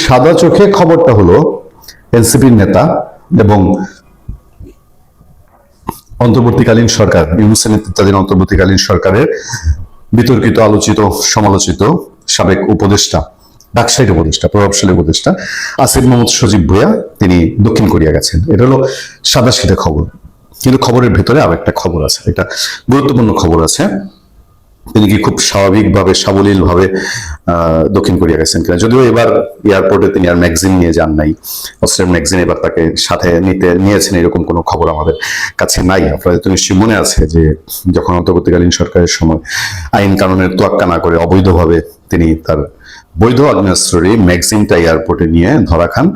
সাদা চোখে খবরটা হলো এনসিপির নেতা এবং অন্তর্বর্তীকালীন সরকার, ইউনূসের নেতৃত্বাধীন অন্তর্বর্তীকালীন সরকারের বিতর্কিত, আলোচিত, সমালোচিত সাবেক উপদেষ্টা, ডাকসাইট উপদেষ্টা, প্রভাবশালী উপদেষ্টা আসিফ মাহমুদ সজীব ভুঁইয়া তিনি দক্ষিণ কোরিয়া গেছেন। এটা হলো সাদা সিধে খবর, কিন্তু খবরের ভেতরে আরো একটা খবর আছে, একটা গুরুত্বপূর্ণ খবর আছে। তিনি কি খুব স্বাভাবিকভাবে, সাবলীলভাবে দক্ষিণ কোরিয়া গেছেন কিনা। যদিও এবার এয়ারপোর্টে তিনি আর ম্যাগজিন নিয়ে যান নাই, অস্ট্রেলিয়ান ম্যাগজিন এবার তাকে সাথে নিয়েছেন, এরকম কোনো খবর আমাদের কাছে নাই। আপনাদের তো নিশ্চয়ই মনে আছে যে যখন অন্তর্বর্তীকালীন সরকারের সময় আইন কানুনের তোয়াক্কা না করে অবৈধভাবে তিনি তার বৈধ আগ্নেয়াস্ত্রের ম্যাগজিনটা এয়ারপোর্টে নিয়ে ধরা খান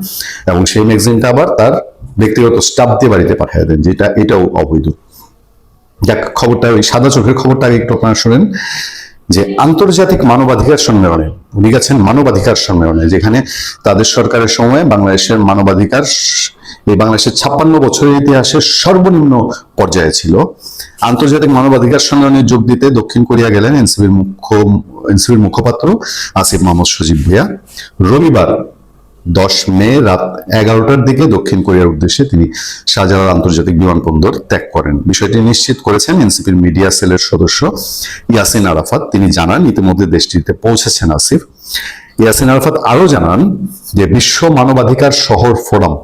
এবং সেই ম্যাগজিনটা আবার তার ব্যক্তিগত স্টাফ দিয়ে বাড়িতে পাঠিয়ে দেন, এটাও অবৈধ। যাক, খবরটা, ওই সাদা চোখের খবরটা আগে একটু আপনারা শোনেন যে আন্তর্জাতিক মানবাধিকার সম্মেলনে উনি গেছেন, মানবাধিকার সম্মেলনে, যেখানে তাদের সরকারের সময় বাংলাদেশের মানবাধিকার এই বাংলাদেশের 56 বছরের ইতিহাসে সর্বনিম্ন পর্যায়ে ছিল। আন্তর্জাতিক মানবাধিকার সম্মেলনে যোগ দিতে দক্ষিণ কোরিয়া গেলেন এনসিপির মুখপাত্র আসিফ মাহমুদ সজীব ভুঁইয়া। রবিবার 10 মে রাত 11টার দিকে দক্ষিণ কোরিয়ার উদ্দেশ্যে তিনি শাহজালাল আন্তর্জাতিক বিমানবন্দর ত্যাগ করেন। বিষয়টি নিশ্চিত করেছেন এনসিপির মিডিয়া সেলের সদস্য ইয়াসিন আরাফাত। তিনি জানান ইতিমধ্যে দেশটিতে পৌঁছেছেন আসিফ। ইয়াসিন আরাফাত আরো জানান যে বিশ্ব মানবাধিকার শহর ফোরাম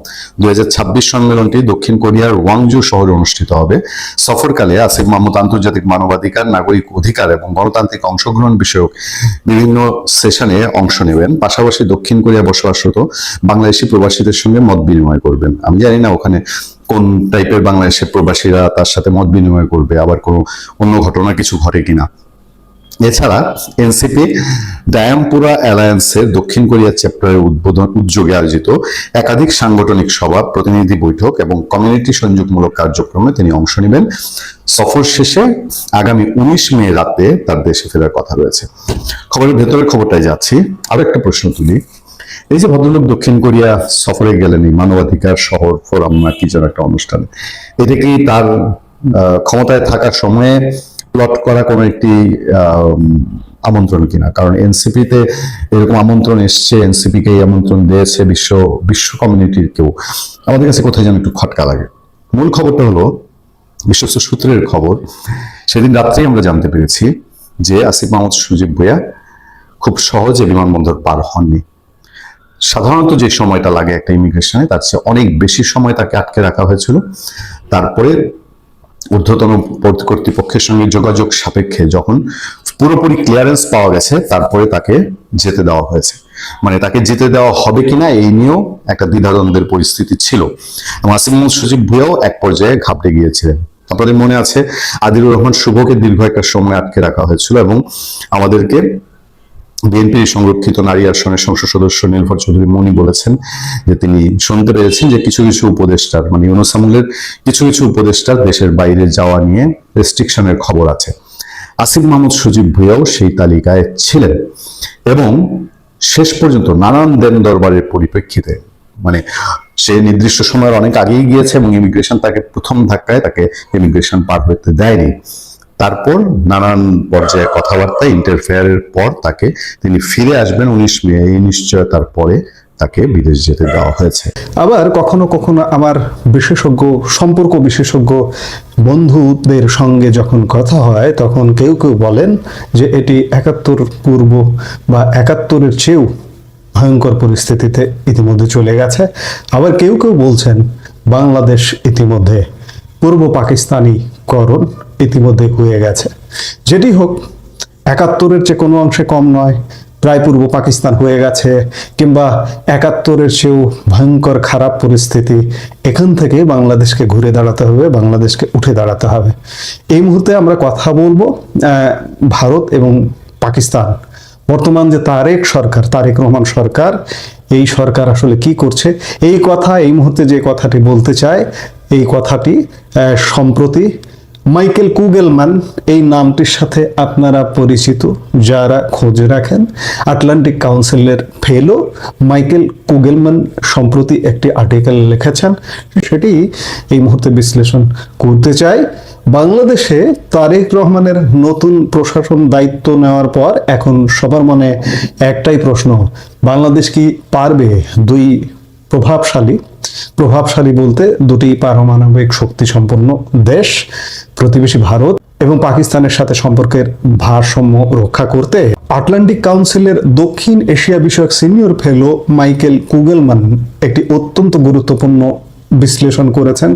2026 সম্মেলনটি দক্ষিণ কোরিয়ার ওয়াংজু শহরে অনুষ্ঠিত হবে। সফরকালে আসিফ মাহমুদ আন্তর্জাতিক মানবাধিকার, নাগরিক অধিকার এবং গণতান্ত্রিক অংশগ্রহণ বিষয়ক বিভিন্ন সেশনে অংশ নেবেন। পাশাপাশি দক্ষিণ কোরিয়া বসবাসরত বাংলাদেশি প্রবাসীদের সঙ্গে মত বিনিময় করবেন। আমি জানি না ওখানে কোন টাইপের বাংলাদেশের প্রবাসীরা তার সাথে মত বিনিময় করবে, আবার কোনো অন্য ঘটনা কিছু ঘটে কিনা। এছাড়া এনসিপি ডায়ামপুরা অ্যালায়েন্সের দক্ষিণ কোরিয়া চ্যাপ্টারের উদ্যোগে আয়োজিত একাধিক সাংগঠনিক সভা, প্রতিনিধি বৈঠক এবং কমিউনিটি সংযোগমূলক কার্যক্রমে তিনি অংশ নেবেন। সফর শেষে আগামী 19 মে রাতে তার দেশে ফেরার কথা রয়েছে। খবরের ভেতরের খবরটাই যাচ্ছি। আরো একটা প্রশ্ন তুলি, এই যে ভদ্রলোক দক্ষিণ কোরিয়া সফরে গেলেন এই মানবাধিকার শহর ফোরাম না কি যেন একটা অনুষ্ঠানে, এটা কি তার ক্ষমতায় থাকার সময়ে প্লট করা কোনো একটি আমন্ত্রণ কিনা? কারণ এনসিপিতে এরকম আমন্ত্রণ এসছে, এনসিপিকে এই আমন্ত্রণ দিয়েছে বিশ্ব কমিউনিটির কেউ, আমাদের কাছে কোথায় যেন একটু খটকা লাগে। মূল খবরটা হলো বিশ্বস্ত সূত্রের খবর, সেদিন রাত্রেই আমরা জানতে পেরেছি যে আসিফ মাহমুদ সজীব ভুঁইয়া খুব সহজে বিমানবন্দর পার হননি। সাধারণত যে সময়টা লাগে একটা ইমিগ্রেশনে, তার চেয়ে অনেক বেশি সময় তাকে আটকে রাখা হয়েছিল। তারপরে ঊর্ধ্বতন কর্তৃপক্ষের সঙ্গে যোগাযোগ সাপেক্ষে যখন পুরোপুরি ক্লিয়ারেন্স পাওয়া গেছে, তারপরে তাকে যেতে দেওয়া হয়েছে। মানে তাকে যেতে দেওয়া হবে কিনা এই নিয়েও একটা দ্বিধাদ্বন্দ্বের পরিস্থিতি ছিল এবং আসিফ মাহমুদ সজীব ভুঁইয়াও এক পর্যায়ে ঘাবড়ে গিয়েছিলেন। আপনাদের মনে আছে আদিলুর রহমান শুভকে দীর্ঘ একটা সময় আটকে রাখা হয়েছিল এবং আমাদেরকে বিএনপির সংরক্ষিত নারী আসনের সংসদ সদস্য নীলফর চৌধুরী মনি বলেছেন যে তিনি শুনতে পেরেছেন যে কিছু কিছু উপদেষ্টার, মানে ইউনূস আমলের কিছু কিছু উপদেষ্টার দেশের বাইরে যাওয়া নিয়ে রেস্ট্রিকশনের খবর আছে। আসিফ মাহমুদ সজীব ভুঁইয়াও সেই তালিকায় ছিলেন এবং শেষ পর্যন্ত নানান দেন দরবারের পরিপ্রেক্ষিতে, মানে সে নির্দিষ্ট সময়ের অনেক আগেই গিয়েছে এবং ইমিগ্রেশন তাকে প্রথম ধাক্কায় তাকে ইমিগ্রেশন পার হতে দেয়নি। তারপর নানান পর্যায়ে কথাবার্তা, ইন্টারফেয়ারের পর তিনি ফিরে আসবেন 19 মে, এই নিশ্চয়তার পরে তাকে বিদেশ যেতে দেওয়া হয়েছে। আবার কখনো কখনো আমার সম্পর্ক বিশেষজ্ঞ বন্ধুদের সঙ্গে যখন কথা হয়, তখন কেউ কেউ বলেন যে এটি 71 পূর্ব বা 71-এর চেয়েও ভয়ঙ্কর পরিস্থিতিতে ইতিমধ্যে চলে গেছে। আবার কেউ কেউ বলছেন বাংলাদেশ ইতিমধ্যে পূর্ব পাকিস্তানিকরণ ইতিমধ্যে হয়ে গেছে। যেটি হোক, 71-এর চেয়ে কোনো অংশে কম নয়, প্রায় পূর্ব পাকিস্তান হয়ে গেছে, কিংবা 71-এর চেয়েও ভয়ঙ্কর খারাপ পরিস্থিতি। এখান থেকে বাংলাদেশকে ঘুরে দাঁড়াতে হবে, বাংলাদেশকে উঠে দাঁড়াতে হবে। এই মুহূর্তে আমরা কথা বলবো ভারত এবং পাকিস্তান, বর্তমান যে তারেক রহমান সরকার, এই সরকার আসলে কি করছে। এই মুহূর্তে যে কথাটি বলতে চায়, এই কথাটি সম্প্রতি মাইকেল কুগেলম্যান এই নামটির সাথে আপনারা পরিচিত যারা খোঁজ রাখেন। আটলান্টিক কাউন্সিলের ফেলো মাইকেল কুগেলম্যান সম্প্রতি একটি আর্টিকেল লিখেছেন, সেটি এই মুহূর্তে বিশ্লেষণ করতে চাই। বাংলাদেশে তারেক রহমানের নতুন প্রশাসন দায়িত্ব নেওয়ার পর এখন সবার মনে একটাই প্রশ্ন, বাংলাদেশ কি পারবে দুই প্রভাবশালী বলতে দুটি পারমাণবিক শক্তি সম্পন্ন দেশ, প্রতিবেশী ভারত এবং পাকিস্তানের সাথে সম্পর্কের ভারসাম্য রক্ষা করতে? আটলান্টিক কাউন্সিলের দক্ষিণ এশিয়া বিষয়ক সিনিয়র ফেলো মাইকেল কুগেলম্যান একটি অত্যন্ত গুরুত্বপূর্ণ বিশ্লেষণ করেছেন।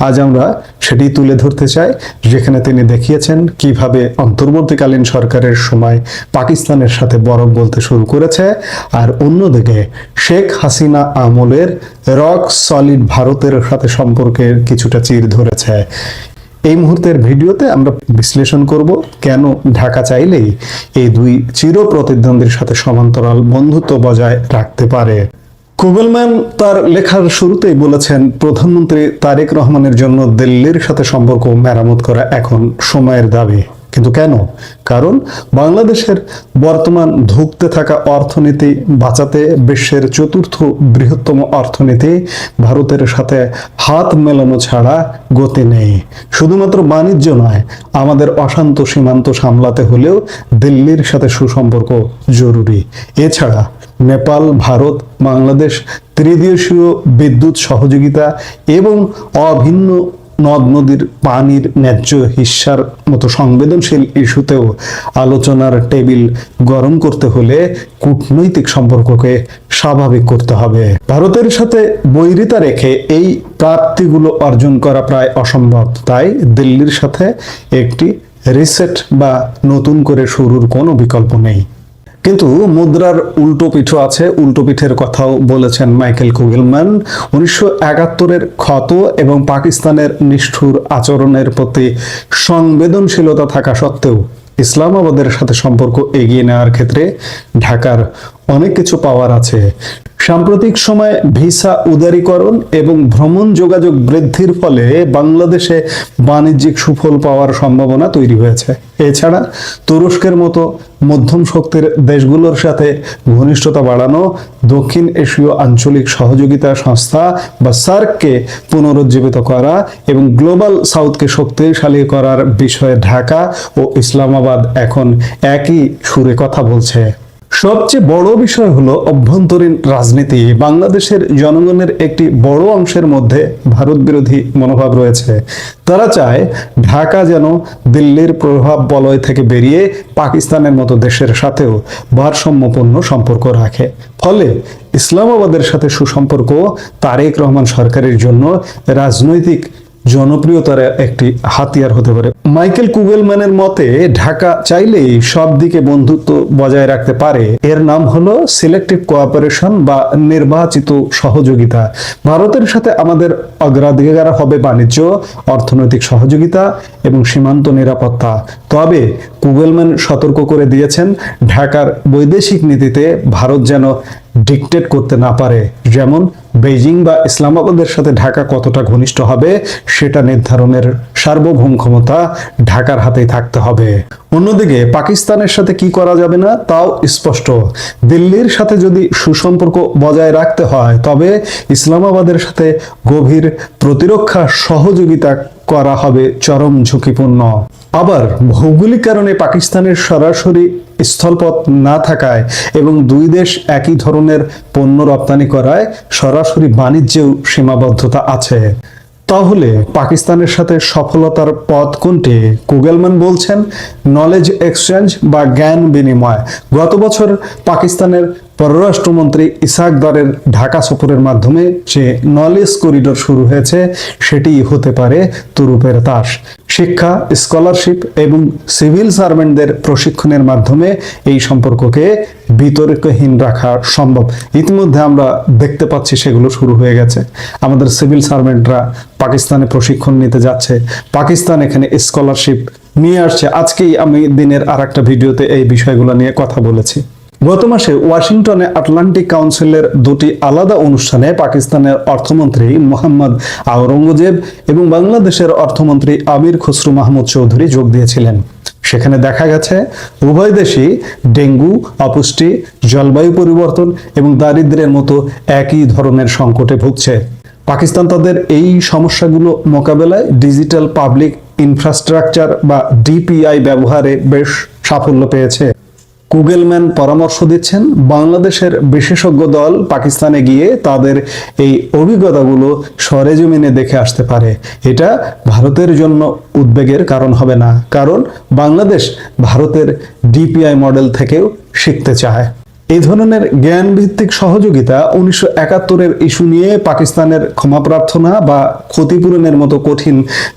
আজ আমরা সেটি তুলে ধরতে চাই, যেখানে তিনি দেখিয়েছেন কিভাবে অন্তর্বর্তীকালীন সরকারের সময় পাকিস্তানের সাথে বরফ বলতে শুরু করেছে, আর অন্যদিকে শেখ হাসিনা আমলের রক সলিড ভারতের সাথে সম্পর্কের কিছুটা চির ধরেছে। এই মুহূর্তের ভিডিওতে আমরা বিশ্লেষণ করব কেন ঢাকা চাইলেই এই দুই চির প্রতিদ্বন্দ্বীর সাথে সমান্তরাল বন্ধুত্ব বজায় রাখতে পারে। কুগেলম্যান তার লেখার শুরুতেই বলেছেন, প্রধানমন্ত্রী তারেক রহমানের জন্য দিল্লির সাথে সম্পর্ক মেরামত করা এখন সময়ের দাবি। কিন্তু কেন? কারণ বাংলাদেশের বর্তমান ধুঁকতে থাকা অর্থনীতি বাঁচাতে বিশ্বের চতুর্থ বৃহত্তম অর্থনীতি ভারতের সাথে হাত মেলানো ছাড়া গতি নেই। শুধুমাত্র বাণিজ্য নয়, আমাদের অশান্ত সীমান্ত সামলাতে হলেও দিল্লির সাথে সুসম্পর্ক জরুরি। এছাড়া নেপাল, ভারত, বাংলাদেশ ত্রিদেশীয় বিদ্যুৎ সহযোগিতা এবং অভিন্ন নদ নদীর পানির ন্যায্য হিস্যার মতো সংবেদনশীল ইস্যুতেও আলোচনার টেবিল গরম করতে হলে কূটনৈতিক সম্পর্ককে স্বাভাবিক করতে হবে। ভারতের সাথে বৈরিতা রেখে এই প্রাপ্তিগুলো অর্জন করা প্রায় অসম্ভব। তাই দিল্লির সাথে একটি রিসেট বা নতুন করে শুরুর কোনো বিকল্প নেই। কিন্তু মুদ্রার উল্টো পিঠও আছে। উল্টো পিঠের কথাও বলেছেন মাইকেল কুগেলম্যান। 1971-এর ক্ষত এবং পাকিস্তানের নিষ্ঠুর আচরণের প্রতি সংবেদনশীলতা থাকা সত্ত্বেও ইসলামাবাদের সাথে সম্পর্ক এগিয়ে নেওয়ার ক্ষেত্রে ঢাকার অনেক কিছু পাওয়ার আছে। সাম্প্রতিক সময়ে ভিসা উদারীকরণ এবং ভ্রমণ যোগাযোগ বৃদ্ধির ফলে বাংলাদেশে বাণিজ্যিক সুফল পাওয়ার সম্ভাবনা তৈরি হয়েছে। এছাড়া তুরস্কের মতো মধ্যম শক্তির দেশগুলোর সাথে ঘনিষ্ঠতা বাড়ানো, দক্ষিণ এশীয় আঞ্চলিক সহযোগিতা সংস্থা বা সার্ককে পুনরুজ্জীবিত করা এবং গ্লোবাল সাউথকে শক্তিশালী করার বিষয়ে ঢাকা ও ইসলামাবাদ এখন একই সুরে কথা বলছে। সবচেয়ে বড় বিষয় হলো অভ্যন্তরীণ রাজনীতি। বাংলাদেশের জনগণের একটি বড় অংশের মধ্যে ভারত বিরোধী মনোভাব রয়েছে। তারা চায় ঢাকা যেন দিল্লির প্রভাব বলয় থেকে বেরিয়ে পাকিস্তানের মতো দেশের সাথেও ভারসাম্যপূর্ণ সম্পর্ক রাখে। ফলে ইসলামাবাদের সাথে সুসম্পর্ক তারেক রহমান সরকারের জন্য রাজনৈতিক জনপ্রিয়তার একটি হাতিয়ার হতে পারে। মাইকেল কুগেলম্যানের মতে ঢাকা চাইলেই সব দিকে বন্ধুত্ব বজায় রাখতে পারে। এর নাম হলো সিলেক্টিভ কোঅপারেশন বা নির্বাচিত সহযোগিতা। ভারতের সাথে আমাদের অগ্রাধিকার হবে বাণিজ্য, অর্থনৈতিক সহযোগিতা এবং সীমান্ত নিরাপত্তা। তবে কুগেলম্যান সতর্ক করে দিয়েছেন, ঢাকার বৈদেশিক নীতিতে ভারত যেন ডিকটেট করতে না পারে। যেমন বেইজিং বা ইসলামাবাদের সাথে ঢাকা কতটা ঘনিষ্ঠ হবে সেটা নির্ধারণের সার্বভৌম ক্ষমতা ঢাকার হাতেই থাকতে হবে। অন্যদিকে পাকিস্তানের সাথে কি করা যাবে না তাও স্পষ্ট। দিল্লির সাথে যদি সুসম্পর্ক বজায় রাখতে হয় তবে ইসলামাবাদের সাথে গভীর প্রতিরক্ষা সহযোগিতা করা হবে চরম ঝুঁকিপূর্ণ। আবার ভৌগোলিক কারণে পাকিস্তানের সরাসরি স্থলপথ না থাকায় এবং দুই দেশ একই ধরনের পণ্য রপ্তানি করায় সরাসরি বাণিজ্যেও সীমাবদ্ধতা আছে। তাহলে পাকিস্তানের সাথে সফলতার পথ কোনটি? কুগেলম্যান বলছেন, নলেজ এক্সচেঞ্জ বা জ্ঞান বিনিময়। গত বছর পাকিস্তানের পররাষ্ট্রমন্ত্রী ইসাক দারের ঢাকা সফরের মাধ্যমে যে নলেজ করিডোর শুরু হয়েছে সেটি হতে পারে তুরুপের তাস। শিক্ষা, স্কলারশিপ এবং সিভিল সার্ভেন্টদের প্রশিক্ষণের মাধ্যমে এই সম্পর্ককে বিতর্কহীন রাখা সম্ভব। ইতিমধ্যে আমরা দেখতে পাচ্ছি সেগুলো শুরু হয়ে গেছে। আমাদের সিভিল সার্ভেন্টরা পাকিস্তানে প্রশিক্ষণ নিতে যাচ্ছে, পাকিস্তান এখানে স্কলারশিপ নিয়ে আসছে। আজকেই আমি দিনের আরেকটা ভিডিওতে এই বিষয়গুলো নিয়ে কথা বলেছি। গত মাসে ওয়াশিংটনে আটলান্টিক কাউন্সিলের দুটি আলাদা অনুষ্ঠানে পাকিস্তানের অর্থমন্ত্রী মোহাম্মদ আওরঙ্গজেব এবং বাংলাদেশের অর্থমন্ত্রী আমির খসরু মাহমুদ চৌধুরী যোগ দিয়েছিলেন। সেখানে দেখা গেছে উভয় দেশই ডেঙ্গু, অপুষ্টি, জলবায়ু পরিবর্তন এবং দারিদ্র্যের মতো একই ধরনের সংকটে ভুগছে। পাকিস্তান তাদের এই সমস্যাগুলো মোকাবেলায় ডিজিটাল পাবলিক ইনফ্রাস্ট্রাকচার বা ডিপিআই ব্যবহারে বেশ সাফল্য পেয়েছে। কুগেলম্যান পরামর্শ দিচ্ছেন বাংলাদেশের বিশেষজ্ঞ দল পাকিস্তানে গিয়ে তাদের এই অভিজ্ঞতাগুলো সরেজমিনে দেখে আসতে পারে। এটা ভারতের জন্য উদ্বেগের কারণ হবে না, কারণ বাংলাদেশ ভারতের ডিপিআই মডেল থেকেও শিখতে চায়। এই ধরনের জ্ঞান ভিত্তিক সহযোগিতা 1971-এর ইস্যু নিয়ে পাকিস্তানের ক্ষমা প্রার্থনা বা ক্ষতিপূরণের মতো কঠিন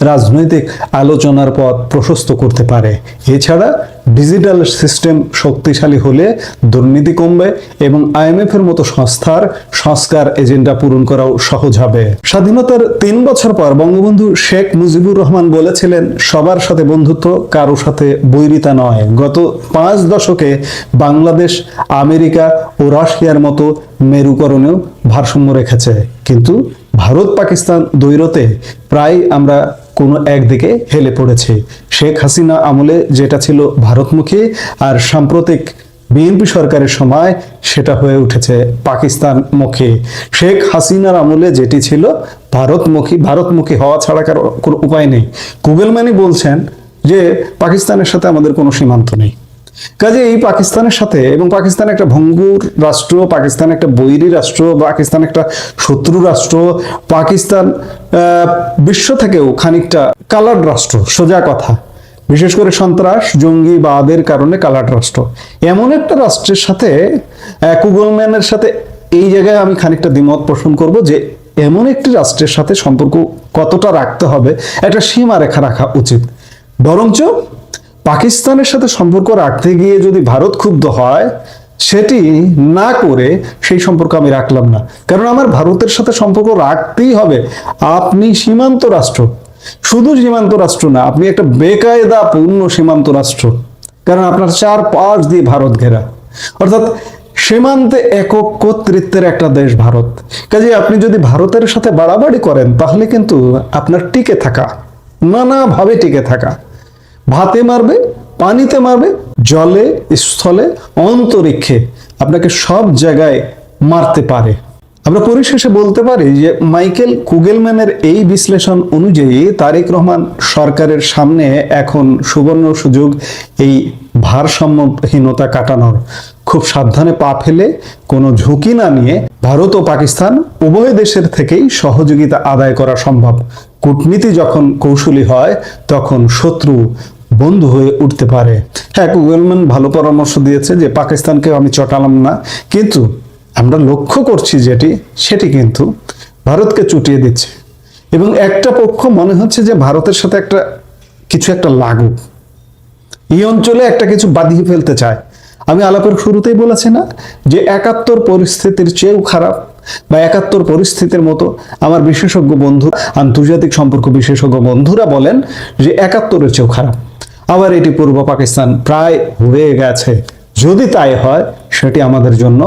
রাজনৈতিক আলোচনার পথ প্রশস্ত করতে পারে। এছাড়া ডিজিটাল সিস্টেম শক্তিশালী হলে দুর্নীতি কমবে এবং IMF এর মতো সংস্থার সংস্কার এজেন্ডা পূরণ করাও সহজ হবে। স্বাধীনতার 3 বছর পর বঙ্গবন্ধু শেখ মুজিবুর রহমান বলেছিলেন, সবার সাথে বন্ধুত্ব, কারো সাথে বৈরিতা নয়। গত 5 দশকে বাংলাদেশ আমেরিকা ও রাশিয়ার মতো মেরুকরণেও ভারসাম্য রেখেছে, কিন্তু ভারত পাকিস্তান দ্বৈরথে প্রায় আমরা কোনো একদিকে হেলে পড়েছে। শেখ হাসিনা আমলে যেটা ছিল ভারতমুখী, আর সাম্প্রতিক বিএনপি সরকারের সময় সেটা হয়ে উঠেছে পাকিস্তানমুখী। শেখ হাসিনার আমলে যেটি ছিল ভারতমুখী হওয়া ছাড়া কোনো উপায় নেই। কুগেলম্যানই বলছেন যে পাকিস্তানের সাথে আমাদের কোনো সীমান্ত নেই। কাজে এই পাকিস্তানের সাথে, এবং পাকিস্তান একটা ভঙ্গুর রাষ্ট্র, পাকিস্তান একটা বৈরী রাষ্ট্র, পাকিস্তান একটা শত্রু রাষ্ট্র, পাকিস্তান বিশ্ব থেকেও খানিকটা কালার্ড রাষ্ট্র, সোজা কথা। বিশেষ করে সন্ত্রাস, জঙ্গিবাদের কারণে কালার্ড রাষ্ট্র। এমন একটা রাষ্ট্রের সাথে কুগেলম্যানের সাথে এই জায়গায় আমি খানিকটা দ্বিমত পোষণ করব যে এমন একটি রাষ্ট্রের সাথে সম্পর্ক কতটা রাখতে হবে, একটা সীমারেখা রাখা উচিত। বরঞ্চ পাকিস্তানের সাথে সম্পর্ক রাখতে গিয়ে যদি ভারত ক্ষুব্ধ হয়, সেটি না করে সেই সম্পর্ক আমি রাখলাম না, কারণ আমার ভারতের সাথে সম্পর্ক রাখতেই হবে। আপনি সীমান্ত রাষ্ট্র, শুধু সীমান্ত রাষ্ট্র না, আপনি একটা বেকায়দা পূর্ণ সীমান্ত রাষ্ট্র, কারণ আপনার 4 পাশ দিয়ে ভারত ঘেরা, অর্থাৎ সীমান্তে একক কর্তৃত্বের একটা দেশ ভারত। কাজে আপনি যদি ভারতের সাথে বাড়াবাড়ি করেন, তাহলে কিন্তু আপনার টিকে থাকা, নানাভাবে টিকে থাকা, ভাতে মারবে, পানিতে মারবে, জলে, স্থলে, অন্তরিক্ষে, আপনাকে সব জায়গায় মারতে পারে। আমরা পরিশেষে বলতে পারি যে মাইকেল কুগেলম্যানের এই বিশ্লেষণ অনুযায়ী তারেক রহমান সরকারের সামনে এখন সুবর্ণ সুযোগ এই ভারসাম্যহীনতা কাটানোর। খুব সাবধানে পা ফেলে, কোনো ঝুঁকি না নিয়ে ভারত ও পাকিস্তান উভয় দেশের থেকেই সহযোগিতা আদায় করা সম্ভব। কূটনীতি যখন কৌশলী হয়, তখন শত্রু বন্ধু হয়ে উঠতে পারে। হ্যাঁ, কুগেলম্যান ভালো পরামর্শ দিয়েছে যে পাকিস্তানকে আমি চটালাম না, কিন্তু আমরা লক্ষ্য করছি সেটি কিন্তু ভারতকে চুটিয়ে দিচ্ছে, এবং একটা পক্ষ মনে হচ্ছে যে ভারতের সাথে কিছু একটা লাগুক, এই অঞ্চলে একটা কিছু বাঁধিয়ে ফেলতে চায়। আমি আলাপের শুরুতেই বলেছি না যে 71 পরিস্থিতির চেয়েও খারাপ, বা 71 পরিস্থিতির মতো আমার বিশেষজ্ঞ বন্ধু, আন্তর্জাতিক সম্পর্ক বিশেষজ্ঞ বন্ধুরা বলেন যে 71-এর চেয়েও খারাপ। আবার এটি পূর্ব পাকিস্তান প্রায় হয়ে গেছে। যদি তাই হয়, সেটি আমাদের জন্য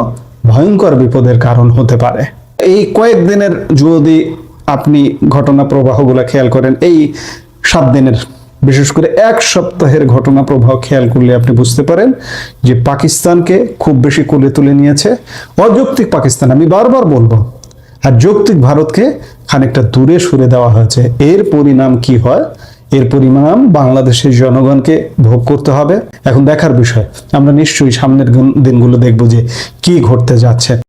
ভয়ঙ্কর বিপদের কারণ হতে পারে। এই কয়েকদিনের যদি আপনি ঘটনা প্রবাহগুলো খেয়াল করেন, এই 7 দিনের, বিশেষ করে 1 সপ্তাহের ঘটনা প্রবাহ খেয়াল করলে আপনি বুঝতে পারেন যে পাকিস্তানকে খুব বেশি কোলে তুলে নিয়েছে অযৌক্তিক পাকিস্তান, আমি বারবার বলবো, আর যৌক্তিক ভারতকে খানিকটা দূরে সরে দেওয়া হয়েছে। এর পরিণাম কি হয়, এর পরিণাম বাংলাদেশের জনগণকে ভোগ করতে হবে। এখন দেখার বিষয়, আমরা নিশ্চয়ই সামনের দিনগুলো দেখব যে কি ঘটতে যাচ্ছে।